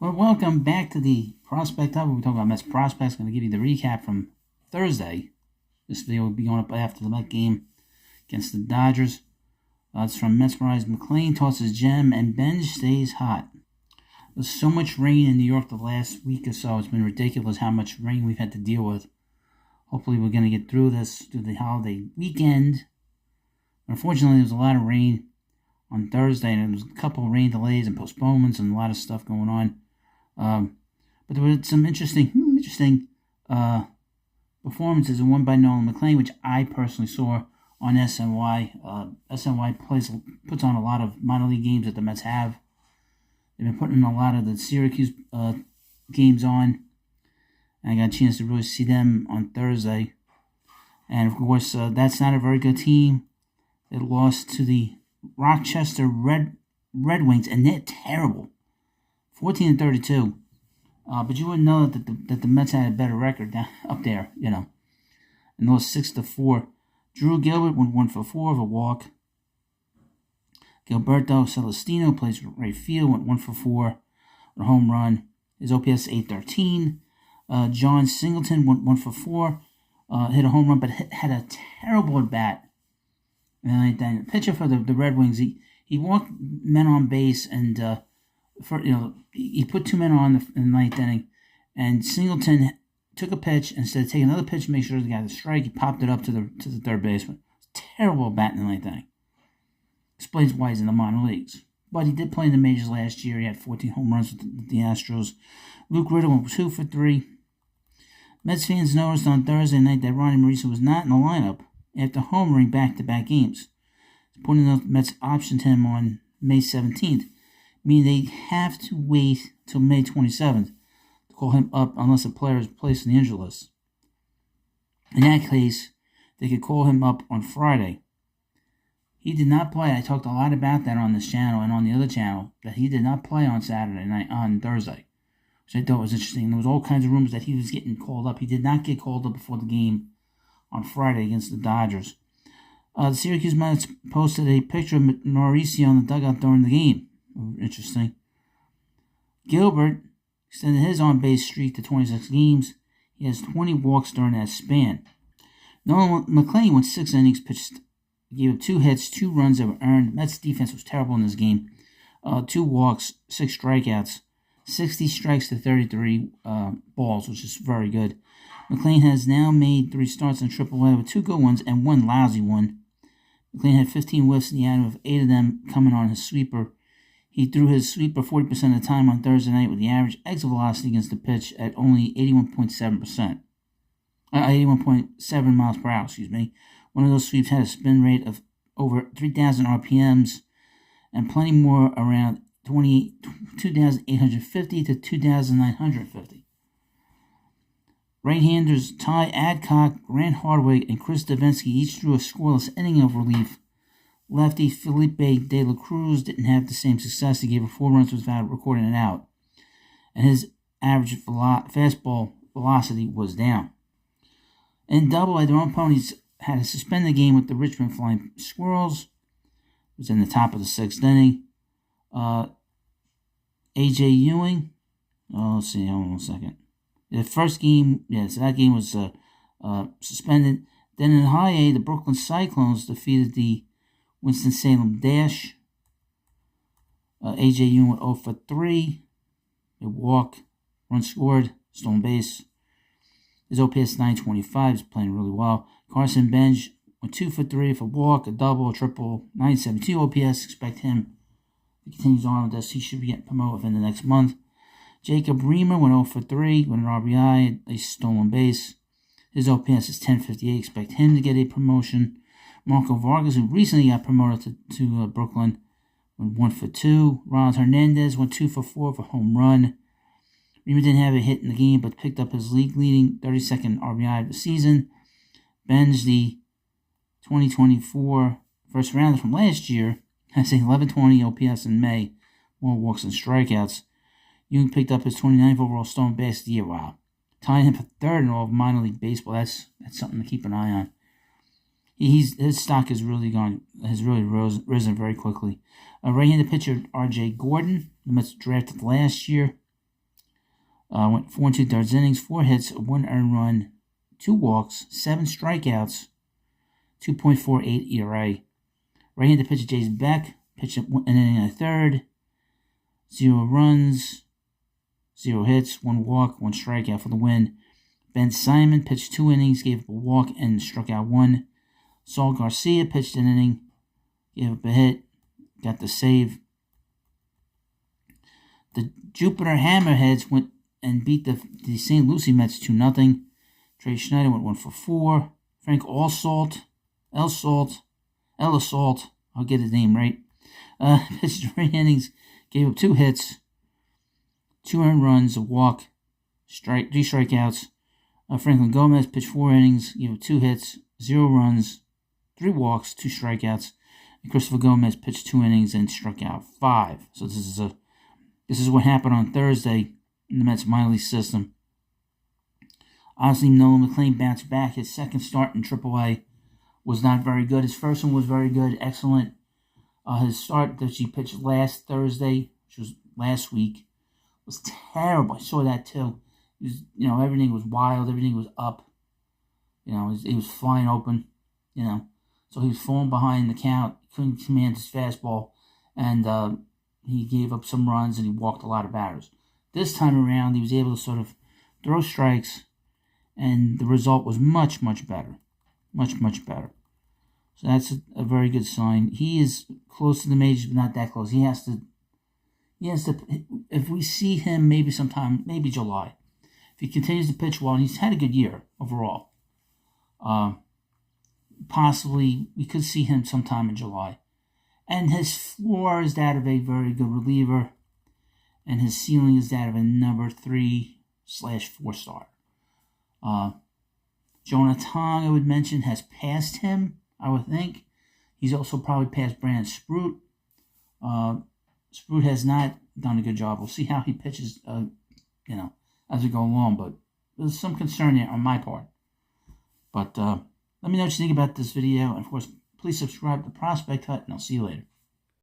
Well, welcome back to the Prospect Hub. We talk about Mets prospects. I'm going to give you the recap from Thursday. This video will be going up after the Met game against the Dodgers. It's from Mesmerized McLean, tosses gem, and Ben stays hot. There's so much rain in New York the last week or so. It's been ridiculous how much rain we've had to deal with. Hopefully we're going to get through this through the holiday weekend. Unfortunately, there was a lot of rain on Thursday, and there was a couple of rain delays and postponements and a lot of stuff going on. But there were some interesting performances, and one by Nolan McLean, which I personally saw on SNY. SNY puts on a lot of minor league games that the Mets have. They've been putting a lot of the Syracuse games on, and I got a chance to really see them on Thursday. And of course, that's not a very good team. It lost to the Rochester Red Wings, and they're terrible. 14-32. But you wouldn't know that the Mets had a better record down up there, and lost 6-4. Drew Gilbert went 1-for-4 of a walk. Gilberto Celestino plays right field, went 1-for-4 on a home run. His OPS 813. John Singleton went 1-for-4, hit a home run, but had a terrible at bat. And the pitcher for the Red Wings, he walked men on base, and he put two men on in the ninth inning, and Singleton took a pitch. Instead of taking another pitch to make sure the guy had a strike, he popped it up to the third baseman. Terrible bat in the ninth inning. Explains why he's in the minor leagues. But he did play in the majors last year. He had 14 home runs with the Astros. Luke Ritter went 2-for-3. Mets fans noticed on Thursday night that Ronnie Mauricio was not in the lineup after homering back-to-back games. Pointing out the Mets optioned him on May 17th. Meaning they have to wait till May 27th to call him up unless a player is placed on the injury list. In that case, they could call him up on Friday. He did not play. I talked a lot about that on this channel and on the other channel, that he did not play on Saturday night, on Thursday, which I thought was interesting. There was all kinds of rumors that he was getting called up. He did not get called up before the game on Friday against the Dodgers. The Syracuse Mets posted a picture of Mauricio in the dugout during the game. Interesting. Gilbert extended his on-base streak to 26 games. He has 20 walks during that span. Nolan McLean went 6 innings pitched. He gave up 2 hits, 2 runs that were earned. Mets defense was terrible in this game. 2 walks, 6 strikeouts, 60 strikes to 33 balls, which is very good. McLean has now made 3 starts in AAA with 2 good ones and 1 lousy one. McLean had 15 whiffs in the end, with 8 of them coming on his sweeper. He threw his sweeper 40% of the time on Thursday night, with the average exit velocity against the pitch at only 81.7%. 81.7 miles per hour, One of those sweeps had a spin rate of over 3,000 RPMs, and plenty more around 2,850 to 2,950. Right-handers Ty Adcock, Grant Hardwick, and Chris Davinsky each drew a scoreless inning of relief. Lefty Felipe De La Cruz didn't have the same success. He gave up 4 runs without recording it out, and his average fastball velocity was down. In Double-A, the Rome Ponies had to suspend the game with the Richmond Flying Squirrels. It was in the top of the 6th inning. A.J. Ewing. Let's see. Hold on a second. The first game, so that game was suspended. Then in High A, the Brooklyn Cyclones defeated the Winston-Salem Dash. A.J. Ewing went 0-for-3. A walk, run scored, stolen base. His OPS 925, he's playing really well. Carson Bench went 2-for-3 for a walk, a double, a triple, 972 OPS. Expect him, if he continues on with this, he should be getting promoted within the next month. Jacob Reamer went 0-for-3 with an RBI, a stolen base. His OPS is 1058. Expect him to get a promotion. Marco Vargas, who recently got promoted to Brooklyn, went 1-for-2. Ronald Hernandez went 2-for-4 for home run. Reamer didn't have a hit in the game, but picked up his league-leading 32nd RBI of the season. Benj, the 2024 first rounder from last year, has a 1120 OPS in May, more walks and strikeouts. Ewing picked up his 29th overall stolen base of the year. Wow. Tying him for 3rd in all of minor league baseball. That's something to keep an eye on. His stock has really risen very quickly. Right-handed pitcher R.J. Gordon, the Mets drafted last year. Went 4 2/3 innings, 4 hits, 1 earned run, 2 walks, 7 strikeouts, 2.48 ERA. Right-handed pitcher Jason Beck pitched an inning and a third, 0 runs, 0 hits, 1 walk, 1 strikeout for the win. Ben Simon pitched 2 innings, gave up a walk, and struck out 1. Saul Garcia pitched an inning, gave up a hit, got the save. The Jupiter Hammerheads went and beat the St. Lucie Mets 2-0. Trey Schneider went 1 for 4. Frank Elsault, I'll get his name right, pitched 3 innings, gave up 2 hits, 2 earned runs, a walk, 3 strikeouts. Franklin Gomez pitched 4 innings, gave up 2 hits, 0 runs, 3 walks, 2 strikeouts. And Christopher Gomez pitched 2 innings and struck out 5. So this is what happened on Thursday in the Mets minor league system. Obviously, Nolan McLean bounced back. His second start in AAA was not very good. His first one was very good, excellent. His start that he pitched last Thursday, which was last week, was terrible. I saw that too. It was, everything was wild. Everything was up. He was flying open. So he was falling behind the count. Couldn't command his fastball, and he gave up some runs and he walked a lot of batters. This time around, he was able to sort of throw strikes, and the result was much, much better. Much, much better. So that's a very good sign. He is close to the majors, but not that close. He has to, if we see him maybe sometime, maybe July, if he continues to pitch well, and he's had a good year overall, possibly we could see him sometime in July. And his floor is that of a very good reliever, and his ceiling is that of a number 3/4 star. Jonah Tong, I would mention, has passed him, I would think. He's also probably passed Brandon Sprout. Sprout has not done a good job. We'll see how he pitches, as we go along. But there's some concern there on my part. But let me know what you think about this video. And, of course, please subscribe to Prospect Hut, and I'll see you later.